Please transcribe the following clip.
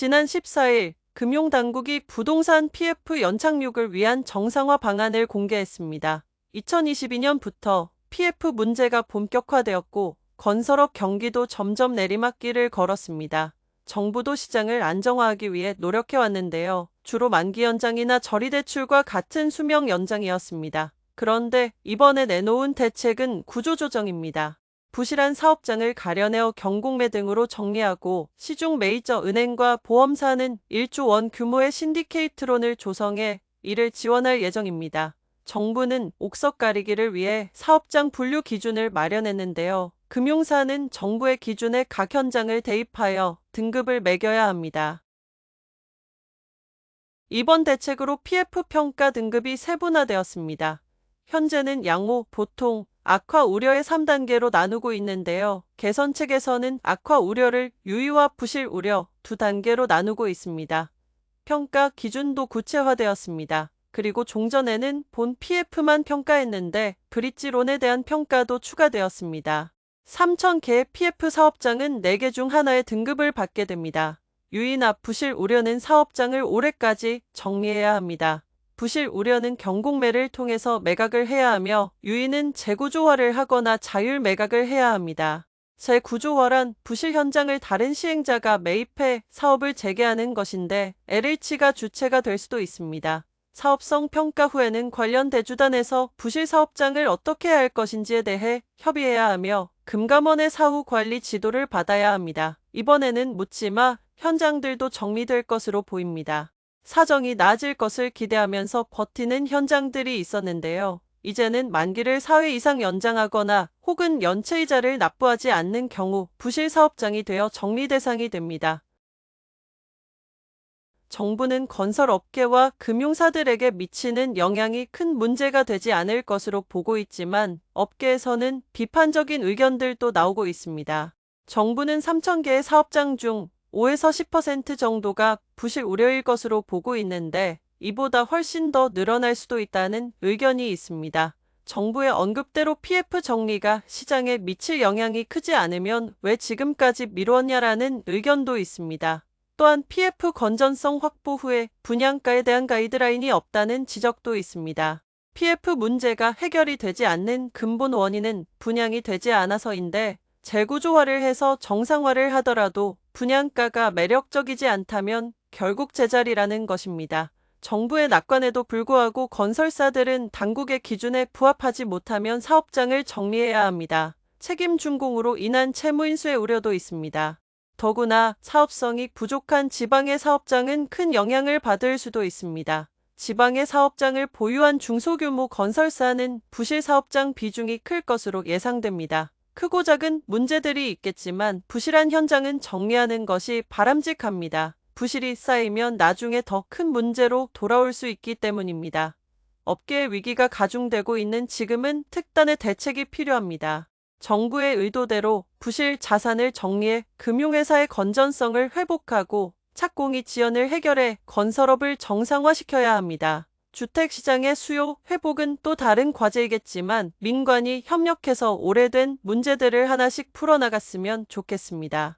지난 14일 금융당국이 부동산 PF 연착륙을 위한 정상화 방안을 공개했습니다. 2022년부터 PF 문제가 본격화되었고 건설업 경기도 점점 내리막길을 걸었습니다. 정부도 시장을 안정화하기 위해 노력해왔는데요. 주로 만기 연장이나 저리대출과 같은 수명 연장이었습니다. 그런데 이번에 내놓은 대책은 구조조정입니다. 부실한 사업장을 가려내어 경공매 등으로 정리하고 시중 메이저 은행과 보험사는 1조 원 규모의 신디케이트론을 조성해 이를 지원할 예정입니다. 정부는 옥석 가리기를 위해 사업장 분류 기준을 마련했는데요. 금융사는 정부의 기준에 각 현장을 대입하여 등급을 매겨야 합니다. 이번 대책으로 PF 평가 등급이 세분화되었습니다. 현재는 양호, 보통, 악화 우려의 3단계로 나누고 있는데요. 개선책에서는 악화 우려를 유의와 부실 우려 2단계로 나누고 있습니다. 평가 기준도 구체화되었습니다. 그리고 종전에는 본 PF만 평가했는데 브릿지론에 대한 평가도 추가되었습니다. 3,000개의 PF 사업장은 4개 중 하나의 등급을 받게 됩니다. 유의나 부실 우려는 사업장을 올해까지 정리해야 합니다. 부실 우려는 경공매를 통해서 매각을 해야 하며 유의는 재구조화를 하거나 자율 매각을 해야 합니다. 재구조화란 부실 현장을 다른 시행자가 매입해 사업을 재개하는 것인데 LH가 주체가 될 수도 있습니다. 사업성 평가 후에는 관련 대주단에서 부실 사업장을 어떻게 해야 할 것인지에 대해 협의해야 하며 금감원의 사후 관리 지도를 받아야 합니다. 이번에는 묻지마 현장들도 정리될 것으로 보입니다. 사정이 나아질 것을 기대하면서 버티는 현장들이 있었는데요. 이제는 만기를 4회 이상 연장하거나 혹은 연체이자를 납부하지 않는 경우 부실 사업장이 되어 정리 대상이 됩니다. 정부는 건설업계와 금융사들에게 미치는 영향이 큰 문제가 되지 않을 것으로 보고 있지만 업계에서는 비판적인 의견들도 나오고 있습니다. 정부는 3,000개의 사업장 중 5에서 10% 정도가 부실 우려일 것으로 보고 있는데 이보다 훨씬 더 늘어날 수도 있다는 의견이 있습니다. 정부의 언급대로 PF 정리가 시장에 미칠 영향이 크지 않으면 왜 지금까지 미뤘냐라는 의견도 있습니다. 또한 PF 건전성 확보 후에 분양가에 대한 가이드라인이 없다는 지적도 있습니다. PF 문제가 해결이 되지 않는 근본 원인은 분양이 되지 않아서인데 재구조화를 해서 정상화를 하더라도 분양가가 매력적이지 않다면 결국 제자리라는 것입니다. 정부의 낙관에도 불구하고 건설사들은 당국의 기준에 부합하지 못하면 사업장을 정리해야 합니다. 책임 준공으로 인한 채무 인수의 우려도 있습니다. 더구나 사업성이 부족한 지방의 사업장은 큰 영향을 받을 수도 있습니다. 지방의 사업장을 보유한 중소규모 건설사는 부실 사업장 비중이 클 것으로 예상됩니다. 크고 작은 문제들이 있겠지만 부실한 현장은 정리하는 것이 바람직합니다. 부실이 쌓이면 나중에 더 큰 문제로 돌아올 수 있기 때문입니다. 업계의 위기가 가중되고 있는 지금은 특단의 대책이 필요합니다. 정부의 의도대로 부실 자산을 정리해 금융회사의 건전성을 회복하고 착공이 지연을 해결해 건설업을 정상화시켜야 합니다. 주택시장의 수요 회복은 또 다른 과제이겠지만 민관이 협력해서 오래된 문제들을 하나씩 풀어나갔으면 좋겠습니다.